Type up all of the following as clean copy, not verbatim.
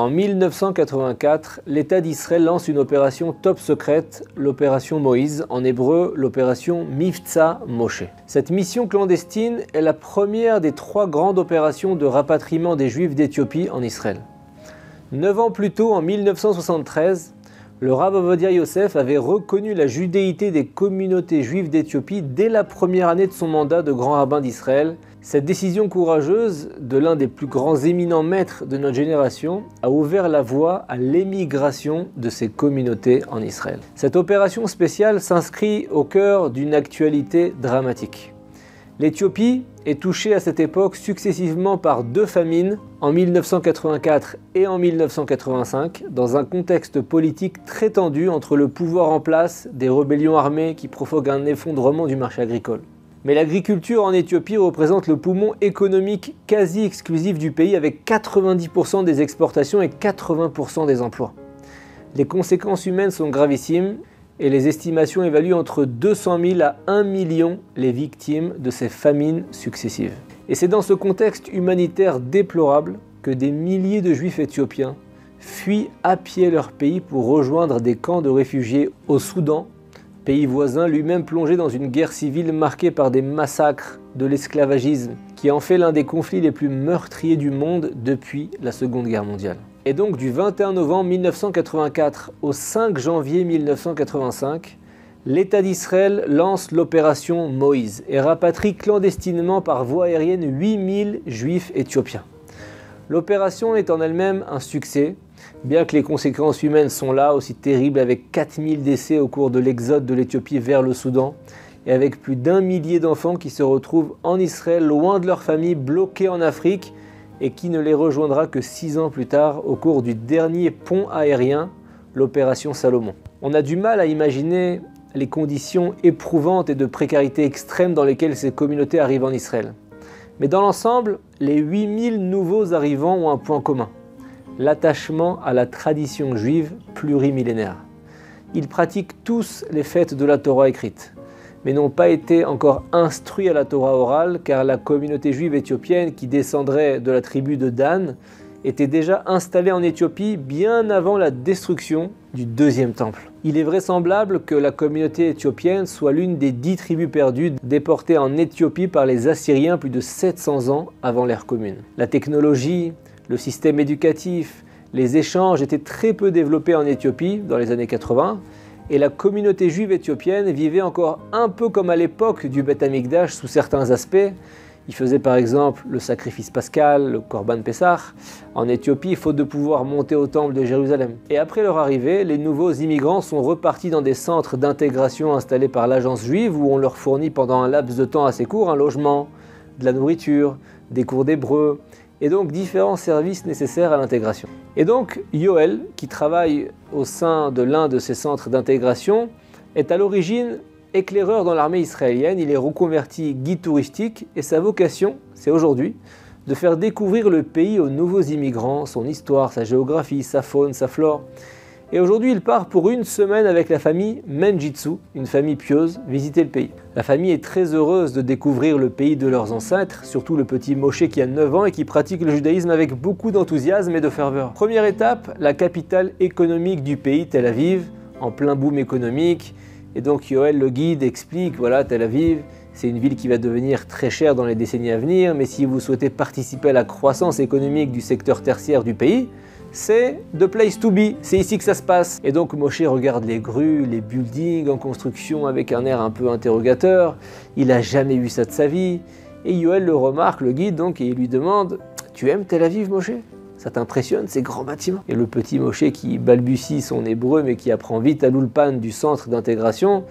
En 1984, l'État d'Israël lance une opération top secrète, l'opération Moïse, en hébreu l'opération Mivtza Moshe. Cette mission clandestine est la première des 3 grandes opérations de rapatriement des Juifs d'Éthiopie en Israël. 9 ans plus tôt, en 1973, le Rav Ovadia Yosef avait reconnu la judéité des communautés juives d'Éthiopie dès la première année de son mandat de grand rabbin d'Israël. Cette décision courageuse de l'un des plus grands éminents maîtres de notre génération a ouvert la voie à l'émigration de ces communautés en Israël. Cette opération spéciale s'inscrit au cœur d'une actualité dramatique. L'Éthiopie est touchée à cette époque successivement par 2 famines, en 1984 et en 1985, dans un contexte politique très tendu entre le pouvoir en place, des rébellions armées qui provoquent un effondrement du marché agricole. Mais l'agriculture en Éthiopie représente le poumon économique quasi exclusif du pays avec 90% des exportations et 80% des emplois. Les conséquences humaines sont gravissimes et les estimations évaluent entre 200 000 à 1 million les victimes de ces famines successives. Et c'est dans ce contexte humanitaire déplorable que des milliers de Juifs éthiopiens fuient à pied leur pays pour rejoindre des camps de réfugiés au Soudan, pays voisin lui-même plongé dans une guerre civile marquée par des massacres, de l'esclavagisme, qui en fait l'un des conflits les plus meurtriers du monde depuis la Seconde Guerre mondiale. Et donc du 21 novembre 1984 au 5 janvier 1985, l'État d'Israël lance l'opération Moïse et rapatrie clandestinement par voie aérienne 8000 Juifs éthiopiens. L'opération est en elle-même un succès, bien que les conséquences humaines sont là aussi terribles avec 4000 décès au cours de l'exode de l'Éthiopie vers le Soudan et avec plus d'1 millier d'enfants qui se retrouvent en Israël loin de leur famille, bloqués en Afrique et qui ne les rejoindra que 6 ans plus tard au cours du dernier pont aérien, l'opération Salomon. On a du mal à imaginer les conditions éprouvantes et de précarité extrême dans lesquelles ces communautés arrivent en Israël. Mais dans l'ensemble, les 8000 nouveaux arrivants ont un point commun: l'attachement à la tradition juive plurimillénaire. Ils pratiquent tous les fêtes de la Torah écrite, mais n'ont pas été encore instruits à la Torah orale, car la communauté juive éthiopienne, qui descendrait de la tribu de Dan, était déjà installée en Éthiopie bien avant la destruction du deuxième temple. Il est vraisemblable que la communauté éthiopienne soit l'une des 10 tribus perdues déportées en Éthiopie par les Assyriens plus de 700 ans avant l'ère commune. La technologie, le système éducatif, les échanges étaient très peu développés en Éthiopie dans les années 80, et la communauté juive éthiopienne vivait encore un peu comme à l'époque du Beth Amikdash sous certains aspects. Ils faisaient par exemple le sacrifice pascal, le Korban Pessah, en Éthiopie, faute de pouvoir monter au temple de Jérusalem. Et après leur arrivée, les nouveaux immigrants sont repartis dans des centres d'intégration installés par l'agence juive où on leur fournit pendant un laps de temps assez court un logement, de la nourriture, des cours d'hébreu, et donc différents services nécessaires à l'intégration. Et donc Yoel, qui travaille au sein de l'un de ces centres d'intégration, est à l'origine éclaireur dans l'armée israélienne. Il est reconverti guide touristique et sa vocation, c'est aujourd'hui, de faire découvrir le pays aux nouveaux immigrants, son histoire, sa géographie, sa faune, sa flore. Et aujourd'hui, il part pour 1 semaine avec la famille Menjitsu, une famille pieuse, visiter le pays. La famille est très heureuse de découvrir le pays de leurs ancêtres, surtout le petit Moshe qui a 9 ans et qui pratique le judaïsme avec beaucoup d'enthousiasme et de ferveur. Première étape, la capitale économique du pays, Tel Aviv, en plein boom économique. Et donc Yoel, le guide, explique, voilà, Tel Aviv, c'est une ville qui va devenir très chère dans les décennies à venir, mais si vous souhaitez participer à la croissance économique du secteur tertiaire du pays, c'est the place to be, c'est ici que ça se passe. Et donc Moshe regarde les grues, les buildings en construction avec un air un peu interrogateur, il n'a jamais vu ça de sa vie, et Yoel le remarque, le guide donc, et il lui demande « Tu aimes Tel Aviv, Moshe ? Ça t'impressionne ces grands bâtiments ?» Et le petit Moshe qui balbutie son hébreu mais qui apprend vite à l'ulpan du centre d'intégration,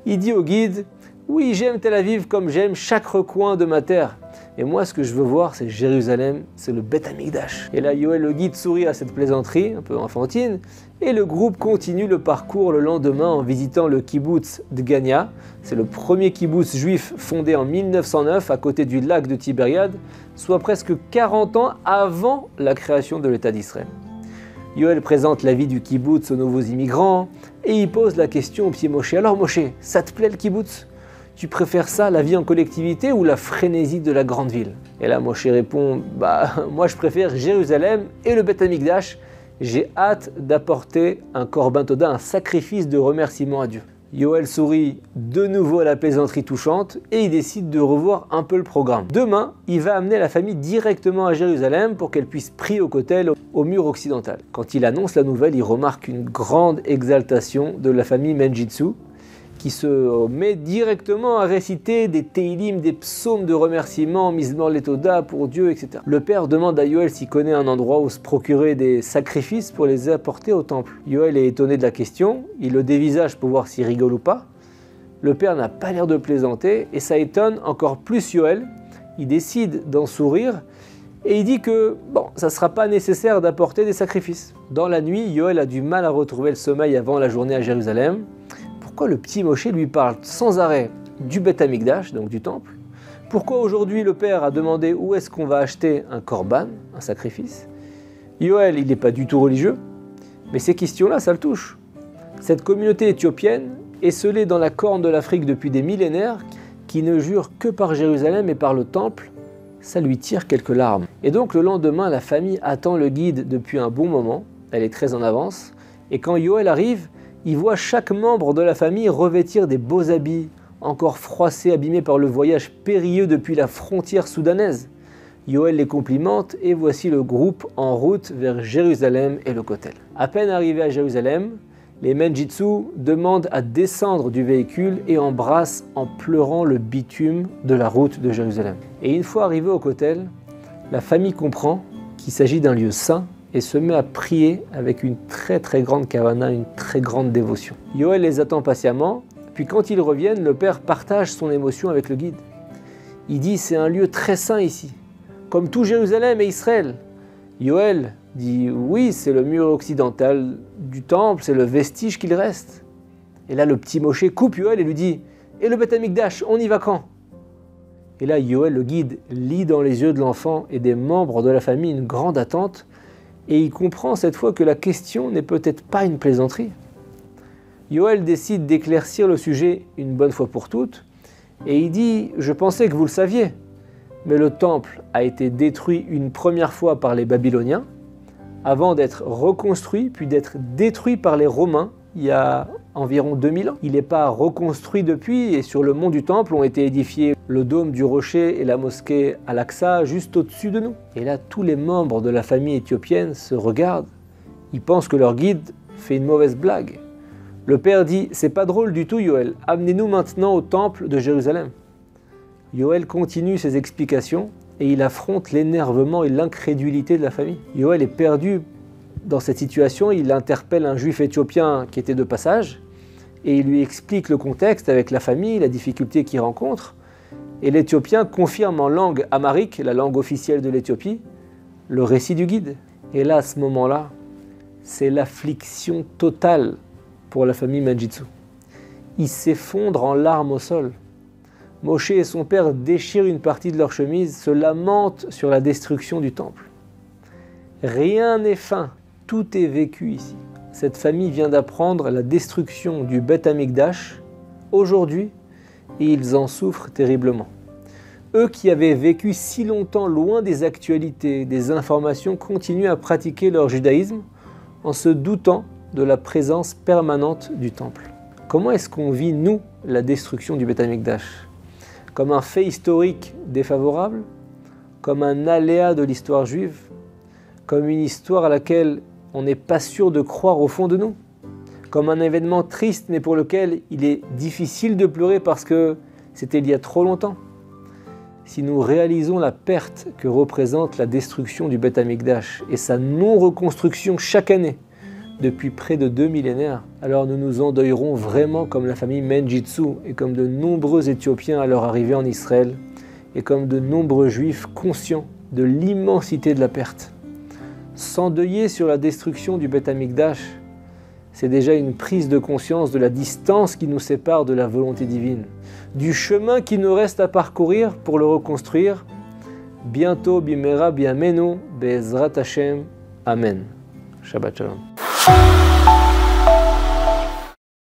il dit au guide « Oui, j'aime Tel Aviv comme j'aime chaque recoin de ma terre. Et moi, ce que je veux voir, c'est Jérusalem, c'est le Beth Amikdash. » Et là, Yoel le guide sourit à cette plaisanterie, un peu enfantine, et le groupe continue le parcours le lendemain en visitant le kibbutz Dgania. C'est le premier kibbutz juif fondé en 1909 à côté du lac de Tibériade, soit presque 40 ans avant la création de l'État d'Israël. Yoel présente la vie du kibbutz aux nouveaux immigrants et il pose la question au petit Moshe. « Alors Moshe, ça te plaît le kibbutz ? Tu préfères ça, la vie en collectivité ou la frénésie de la grande ville ?» Et là Moshe répond « Bah, moi je préfère Jérusalem et le Beth Amikdash, J'ai hâte d'apporter un korban toda, un sacrifice de remerciement à Dieu. Yoël sourit de nouveau à la plaisanterie touchante et il décide de revoir un peu le programme. Demain, il va amener la famille directement à Jérusalem pour qu'elle puisse prier au kotel au mur occidental. Quand il annonce la nouvelle, il remarque une grande exaltation de la famille Menjitsu qui se met directement à réciter des Teilim, des psaumes de remerciement, Mizmor Letoda pour Dieu, etc. Le père demande à Yoël s'il connaît un endroit où se procurer des sacrifices pour les apporter au temple. Yoël est étonné de la question, il le dévisage pour voir s'il rigole ou pas. Le père n'a pas l'air de plaisanter et ça étonne encore plus Yoël. Il décide d'en sourire et il dit que bon, ça ne sera pas nécessaire d'apporter des sacrifices. Dans la nuit, Yoël a du mal à retrouver le sommeil avant la journée à Jérusalem. Pourquoi le petit Moshe lui parle sans arrêt du Beth Amikdash, donc du temple? Pourquoi aujourd'hui le père a demandé où est-ce qu'on va acheter un korban, un sacrifice? Yoël, il n'est pas du tout religieux, mais ces questions-là, ça le touche. Cette communauté éthiopienne, esselée dans la corne de l'Afrique depuis des millénaires, qui ne jure que par Jérusalem et par le temple, ça lui tire quelques larmes. Et donc le lendemain, la famille attend le guide depuis un bon moment, elle est très en avance, et quand Yoël arrive, il voit chaque membre de la famille revêtir des beaux habits, encore froissés, abîmés par le voyage périlleux depuis la frontière soudanaise. Yoël les complimente et voici le groupe en route vers Jérusalem et le kotel. À peine arrivés à Jérusalem, les Menjitsu demandent à descendre du véhicule et embrassent en pleurant le bitume de la route de Jérusalem. Et une fois arrivés au kotel, la famille comprend qu'il s'agit d'un lieu saint et se met à prier avec une très grande kavana, une très grande dévotion. Yoël les attend patiemment, puis quand ils reviennent, le père partage son émotion avec le guide. Il dit « c'est un lieu très saint ici, comme tout Jérusalem et Israël ». Yoël dit « oui, c'est le mur occidental du temple, c'est le vestige qu'il reste ». Et là, le petit Moshe coupe Yoël et lui dit « et le Beth Amikdash, on y va quand ?» Et là, Yoël, le guide, lit dans les yeux de l'enfant et des membres de la famille une grande attente, et il comprend cette fois que la question n'est peut-être pas une plaisanterie. Yoël décide d'éclaircir le sujet une bonne fois pour toutes, et il dit « je pensais que vous le saviez, mais le temple a été détruit une première fois par les Babyloniens, avant d'être reconstruit, puis d'être détruit par les Romains il y a environ 2000 ans. Il n'est pas reconstruit depuis, et sur le mont du temple ont été édifiés le dôme du rocher et la mosquée Al-Aqsa juste au-dessus de nous. Et là, tous les membres de la famille éthiopienne se regardent. Ils pensent que leur guide fait une mauvaise blague. Le père dit « c'est pas drôle du tout, Yoël. Amenez-nous maintenant au temple de Jérusalem. » Yoël continue ses explications et il affronte l'énervement et l'incrédulité de la famille. Yoël est perdu dans cette situation, il interpelle un juif éthiopien qui était de passage et il lui explique le contexte avec la famille, la difficulté qu'il rencontre. Et l'Éthiopien confirme en langue amharique, la langue officielle de l'Éthiopie, le récit du guide. Et là, à ce moment-là, c'est l'affliction totale pour la famille Menjitsu. Ils s'effondrent en larmes au sol. Moshe et son père déchirent une partie de leur chemise, se lamentent sur la destruction du temple. Rien n'est feint, tout est vécu ici. Cette famille vient d'apprendre la destruction du Beth Amikdash aujourd'hui et ils en souffrent terriblement. Eux qui avaient vécu si longtemps loin des actualités, des informations, continuent à pratiquer leur judaïsme en se doutant de la présence permanente du temple. Comment est-ce qu'on vit, nous, la destruction du Beth Amikdash? Comme un fait historique défavorable? Comme un aléa de l'histoire juive? Comme une histoire à laquelle on n'est pas sûr de croire au fond de nous? Comme un événement triste mais pour lequel il est difficile de pleurer parce que c'était il y a trop longtemps? Si nous réalisons la perte que représente la destruction du Beth Amikdash et sa non-reconstruction chaque année depuis près de 2 millénaires, alors nous nous endeuillerons vraiment comme la famille Menjitsu et comme de nombreux Éthiopiens à leur arrivée en Israël et comme de nombreux Juifs conscients de l'immensité de la perte. S'endeuiller sur la destruction du Beth Amikdash, c'est déjà une prise de conscience de la distance qui nous sépare de la volonté divine, du chemin qui nous reste à parcourir pour le reconstruire. Bientôt, bimera biamenu, be'ezrat Hashem. Amen. Shabbat shalom.